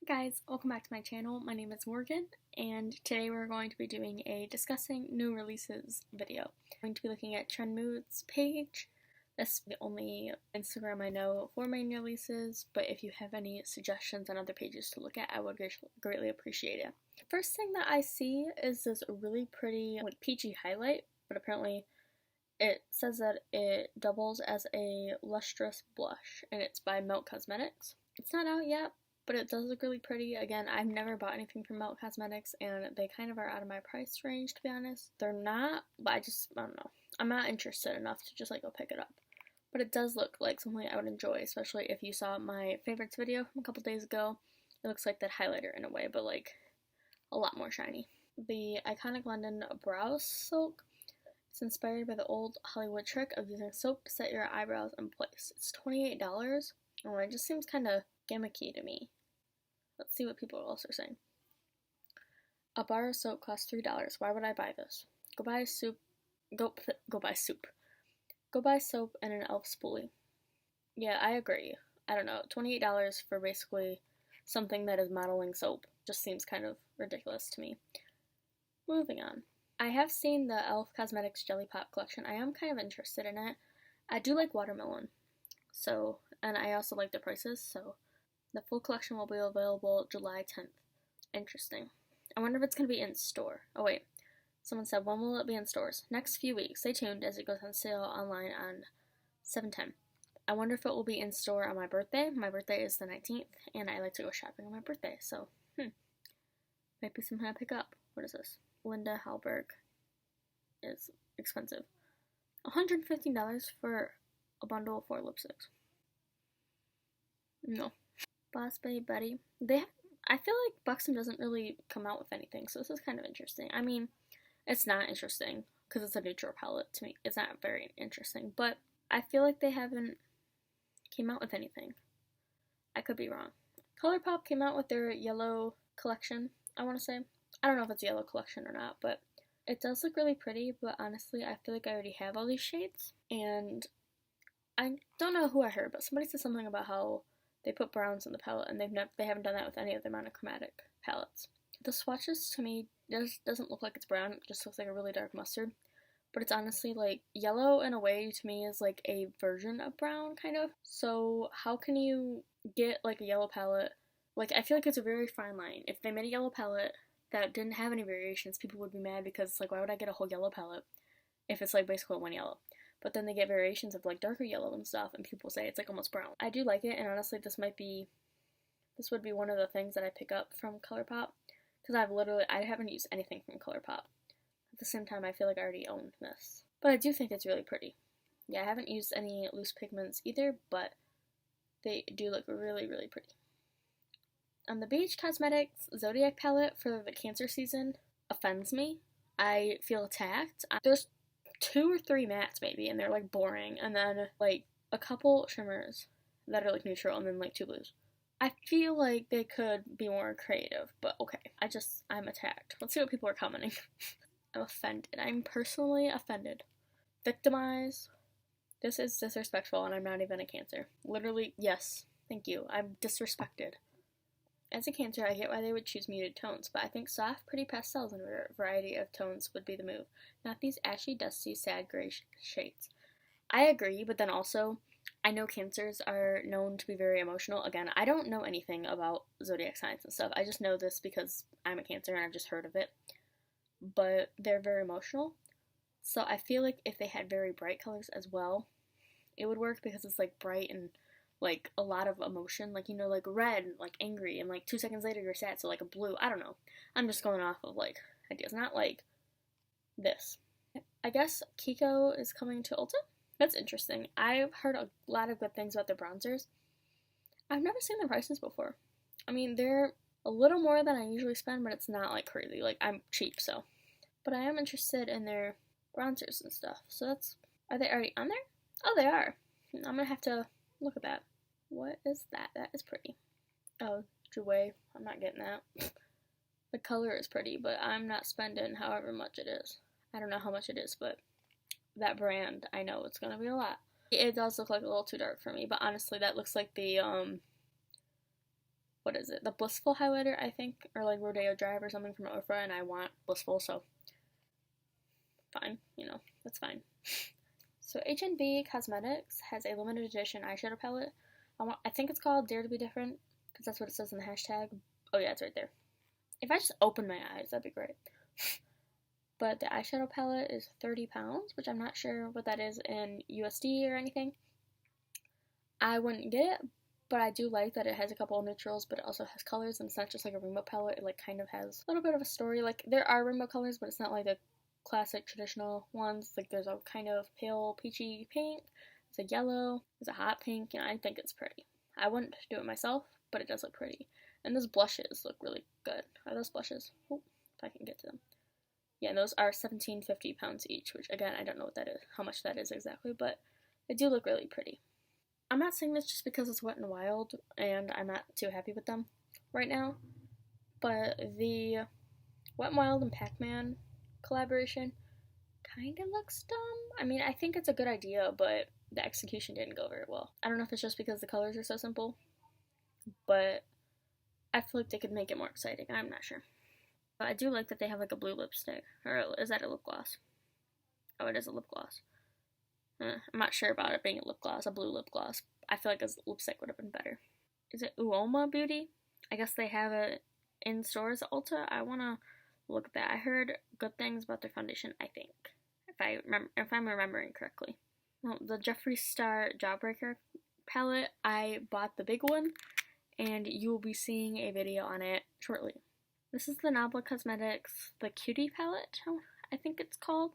guys, welcome back to my channel. My name is Morgan, and today we're going to be doing a discussing new releases video. I'm going to be looking at Trend Mood's page. This is the only Instagram I know for main releases, but if you have any suggestions on other pages to look at, I would greatly appreciate it. First thing that I see is this really pretty peachy highlight, but apparently it says that it doubles as a lustrous blush, and it's by Melt Cosmetics. It's not out yet, but it does look really pretty. Again, I've never bought anything from Melt Cosmetics, and they kind of are out of my price range, to be honest. They're not, but I don't know. I'm not interested enough to just go pick it up. But it does look like something I would enjoy, especially if you saw my favorites video from a couple days ago. It looks like that highlighter in a way, but a lot more shiny. The Iconic London Brow Soak. It's inspired by the old Hollywood trick of using soap to set your eyebrows in place. It's $28. Oh, it just seems kind of gimmicky to me. Let's see what people else are saying. A bar of soap costs $3. Why would I buy this? Go buy soup. Go buy soup. Go buy soap and an elf spoolie. Yeah, I agree. I don't know. $28 for basically something that is modeling soap just seems kind of ridiculous to me. Moving on. I have seen the Elf Cosmetics Jelly Pop collection. I am kind of interested in it. I do like watermelon. And I also like the prices, so the full collection will be available July 10th. Interesting. I wonder if it's going to be in store. Oh wait, someone said, when will it be in stores? Next few weeks. Stay tuned as it goes on sale online on 7/10. I wonder if it will be in store on my birthday. My birthday is the 19th, and I like to go shopping on my birthday, so, might be something I pick up. What is this? Linda Hallberg is expensive. $115 for a bundle of 4 lipsticks. No. Boss Babe Betty. I feel like Buxom doesn't really come out with anything, so this is kind of interesting. I mean, it's not interesting, because it's a neutral palette to me. It's not very interesting, but I feel like they haven't came out with anything. I could be wrong. ColourPop came out with their yellow collection, I want to say. I don't know if it's a yellow collection or not, but it does look really pretty, but honestly, I feel like I already have all these shades, and I don't know who I heard, but somebody said something about how they put browns in the palette, and they haven't done that with any of their monochromatic palettes. The swatches, to me, doesn't look like it's brown, it just looks like a really dark mustard, but it's honestly, yellow in a way, to me, is a version of brown, kind of. So how can you get, a yellow palette? I feel like it's a very fine line. If they made a yellow palette that didn't have any variations, people would be mad, because, why would I get a whole yellow palette if it's, basically one yellow? But then they get variations of, darker yellow and stuff, and people say it's, almost brown. I do like it, and honestly, this would be one of the things that I pick up from ColourPop, because I haven't used anything from ColourPop. At the same time, I feel like I already owned this. But I do think it's really pretty. Yeah, I haven't used any loose pigments either, but they do look really, really pretty. On the Beach Cosmetics Zodiac palette for the Cancer season offends me. I feel attacked. There's 2 or 3 mattes maybe, and they're boring, and then a couple shimmers that are neutral, and then 2 blues. I feel like they could be more creative, but okay. I'm attacked. Let's see what people are commenting. I'm offended. I'm personally offended. Victimize. This is disrespectful, and I'm not even a Cancer. Literally, yes. Thank you. I'm disrespected. As a Cancer, I get why they would choose muted tones, but I think soft, pretty pastels and a variety of tones would be the move, not these ashy, dusty, sad gray shades. I agree, but then also, I know Cancers are known to be very emotional. Again, I don't know anything about zodiac signs and stuff. I just know this because I'm a Cancer and I've just heard of it. But they're very emotional, so I feel like if they had very bright colors as well, it would work, because it's bright and a lot of emotion, red, angry, and 2 seconds later you're sad, so a blue, I don't know. I'm just going off of ideas, not this. I guess Kiko is coming to Ulta? That's interesting. I've heard a lot of good things about their bronzers. I've never seen their prices before. I mean, they're a little more than I usually spend, but it's not crazy. I'm cheap, so. But I am interested in their bronzers and stuff, so are they already on there? Oh, they are. I'm gonna have to look at that. What is that? That is pretty. Oh, Jouer. I'm not getting that. The color is pretty, but I'm not spending however much it is. I don't know how much it is, but that brand, I know it's gonna be a lot. It does look a little too dark for me, but honestly, that looks like the, what is it? The Blissful highlighter, I think, or like Rodeo Drive or something from Ofra, and I want Blissful, so fine, that's fine. So HNB Cosmetics has a limited edition eyeshadow palette. I think it's called Dare to Be Different, because that's what it says in the hashtag. Oh yeah, it's right there. If I just open my eyes, that'd be great. But the eyeshadow palette is £30, which I'm not sure what that is in USD or anything. I wouldn't get it, but I do like that it has a couple of neutrals, but it also has colors, and it's not just like a rainbow palette. It like kind of has a little bit of a story. Like there are rainbow colors, but it's not like the classic traditional ones. Like there's a kind of pale peachy pink, there's a yellow, there's a hot pink, and I think it's pretty. I wouldn't do it myself, but it does look pretty. And those blushes look really good. Are those blushes? Oh, if I can get to them. Yeah, and those are £17.50 each, which again, I don't know what that is, how much that is exactly, but they do look really pretty. I'm not saying this just because it's Wet n Wild and I'm not too happy with them right now, but the Wet n Wild and Pac-Man collaboration kind of looks dumb. I mean, I think it's a good idea, but the execution didn't go very well. I don't know if it's just because the colors are so simple, but I feel like they could make it more exciting. I'm not sure. But I do like that they have like a blue lipstick. Or is that a lip gloss? Oh, it is a lip gloss. I'm not sure about it being a lip gloss, a blue lip gloss. I feel like a lipstick would have been better. Is it Uoma Beauty? I guess they have it in stores at Ulta. I want to look at that. I heard good things about their foundation, I think. If I'm remembering correctly. Well, the Jeffree Star Jawbreaker palette, I bought the big one, and you will be seeing a video on it shortly. This is the Nabla Cosmetics, the Cutie palette, I think it's called.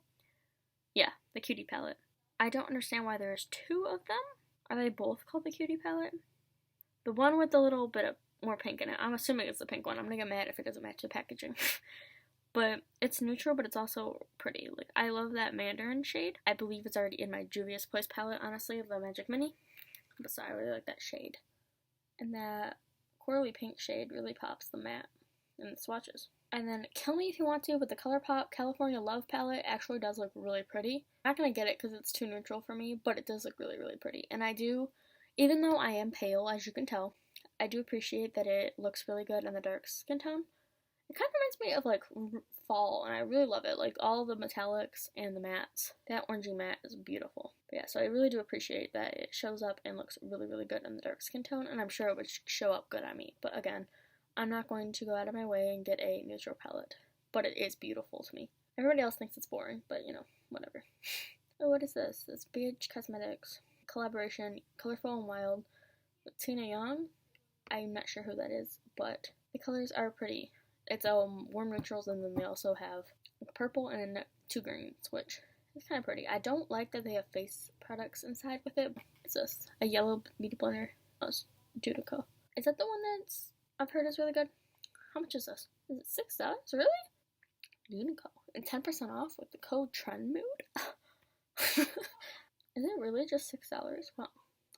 Yeah, the Cutie palette. I don't understand why there's two of them. Are they both called the Cutie palette? The one with the little bit of more pink in it. I'm assuming it's the pink one. I'm gonna get mad if it doesn't match the packaging. But it's neutral, but it's also pretty. Like, I love that Mandarin shade. I believe it's already in my Juvia's Place palette, honestly, the Magic Mini. But so I really like that shade. And that corally pink shade really pops the matte and the swatches. And then Kill Me If You Want To, but the ColourPop California Love palette actually does look really pretty. I'm not going to get it because it's too neutral for me, but it does look really, really pretty. And I do, even though I am pale, as you can tell, I do appreciate that it looks really good in the dark skin tone. It kind of reminds me of like fall, and I really love it. Like all the metallics and the mattes. That orangey matte is beautiful. But yeah, so I really do appreciate that it shows up and looks really, really good in the dark skin tone, and I'm sure it would show up good on me. But again, I'm not going to go out of my way and get a neutral palette, but it is beautiful to me. Everybody else thinks it's boring, but whatever. Oh, what is this? This BH Cosmetics collaboration, Colorful and Wild with Tina Young. I'm not sure who that is, but the colors are pretty. It's warm neutrals, and then they also have purple and two greens, which is kind of pretty. I don't like that they have face products inside with it. What's this? A yellow beauty blender. Oh, it's Judico. Is that the one that's I've heard is really good? How much is this? Is it $6? Really? Unico. And 10% off with the code TRENDMOOD? Is it really just $6? Well,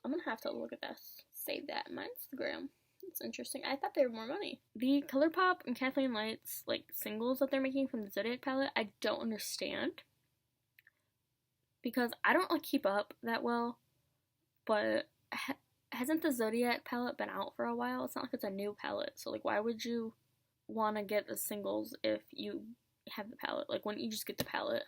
I'm gonna have to look at this. Save that in my Instagram. It's interesting. I thought they were more money. The ColourPop and Kathleen Lights like singles that they're making from the Zodiac palette, I don't understand. Because I don't like keep up that well, but hasn't the Zodiac palette been out for a while? It's not like it's a new palette, so like why would you want to get the singles if you have the palette? Like, wouldn't you just get the palette?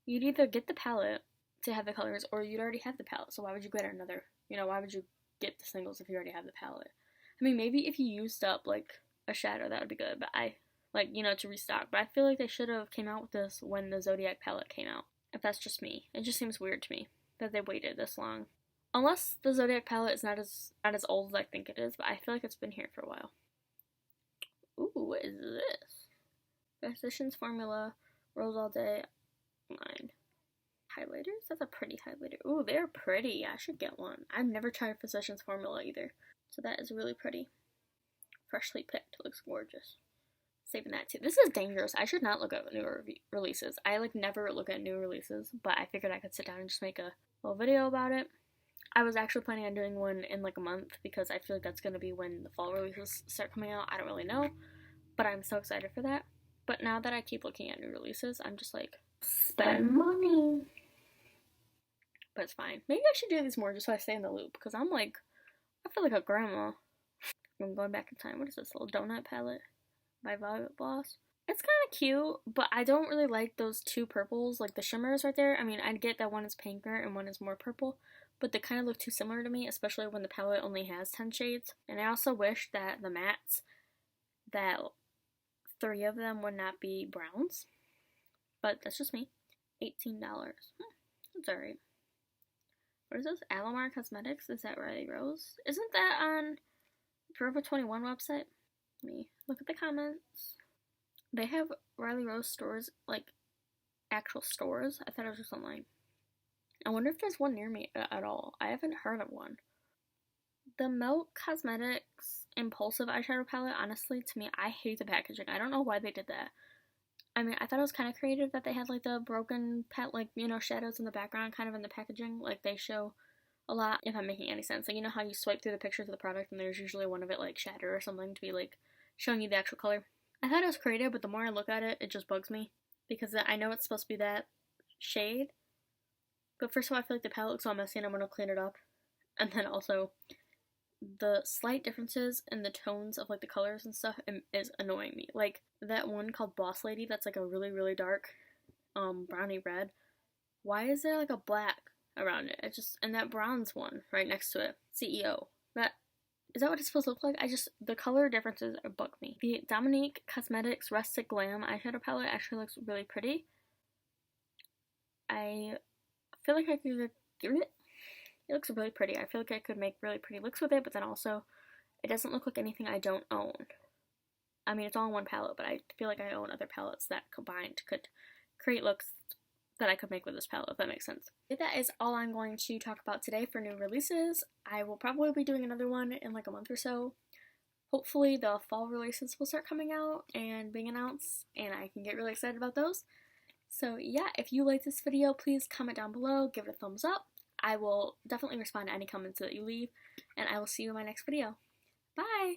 You'd either get the palette to have the colors, or you'd already have the palette, so why would you get another? Why would you get the singles if you already have the palette? I mean, maybe if you used up like a shadow, that would be good, but I like, to restock, but I feel like they should have came out with this when the Zodiac palette came out. If that's just me. It just seems weird to me that they waited this long. Unless the Zodiac palette is not as old as I think it is, but I feel like it's been here for a while. Ooh, what is this? Physicians Formula Rose All Day line. Highlighters? That's a pretty highlighter. Ooh, they're pretty. I should get one. I've never tried Physicians Formula either. So that is really pretty. Freshly picked. Looks gorgeous. Saving that too. This is dangerous. I should not look at new releases. I never look at new releases, but I figured I could sit down and just make a little video about it. I was actually planning on doing one in like a month because I feel like that's going to be when the fall releases start coming out. I don't really know, but I'm so excited for that. But now that I keep looking at new releases, I'm just like, spend money. But it's fine. Maybe I should do these more just so I stay in the loop, because I'm like, I feel like a grandma. I'm going back in time. What is this little donut palette by Violet Bloss? It's kind of cute, but I don't really like those two purples, like the shimmers right there. I mean, I get that one is pinker and one is more purple, but they kind of look too similar to me, especially when the palette only has 10 shades. And I also wish that the mattes, that 3 of them would not be browns, but that's just me. $18. That's alright. What is this? Alamar Cosmetics? Is that Riley Rose? Isn't that on Forever 21 website? Let me look at the comments. They have Riley Rose stores, like actual stores. I thought it was just online. I wonder if there's one near me at all. I haven't heard of one. The Milk Cosmetics Impulsive Eyeshadow Palette, honestly, to me, I hate the packaging. I don't know why they did that. I mean, I thought it was kind of creative that they had, like, the broken, like, you know, shadows in the background kind of in the packaging. Like, they show a lot, if I'm making any sense. Like, you know how you swipe through the pictures of the product and there's usually one of it, like, shattered or something to be, like, showing you the actual color. I thought it was creative, but the more I look at it, it just bugs me. Because I know it's supposed to be that shade. But first of all, I feel like the palette looks all messy and I'm going to clean it up. And then also, the slight differences in the tones of, like, the colors and stuff is annoying me. Like, that one called Boss Lady, that's, like, a really, really dark, brownie red. Why is there, like, a black around it? And that bronze one right next to it, CEO. Is that what it's supposed to look like? The color differences bug me. The Dominique Cosmetics Rustic Glam eyeshadow palette actually looks really pretty. I feel like I could give it. It looks really pretty. I feel like I could make really pretty looks with it, but then also, it doesn't look like anything I don't own. I mean, it's all in one palette, but I feel like I own other palettes that combined could create looks that I could make with this palette, if that makes sense. That is all I'm going to talk about today for new releases. I will probably be doing another one in like a month or so. Hopefully the fall releases will start coming out and being announced, and I can get really excited about those. So yeah, if you like this video, please comment down below, give it a thumbs up. I will definitely respond to any comments that you leave, and I will see you in my next video. Bye!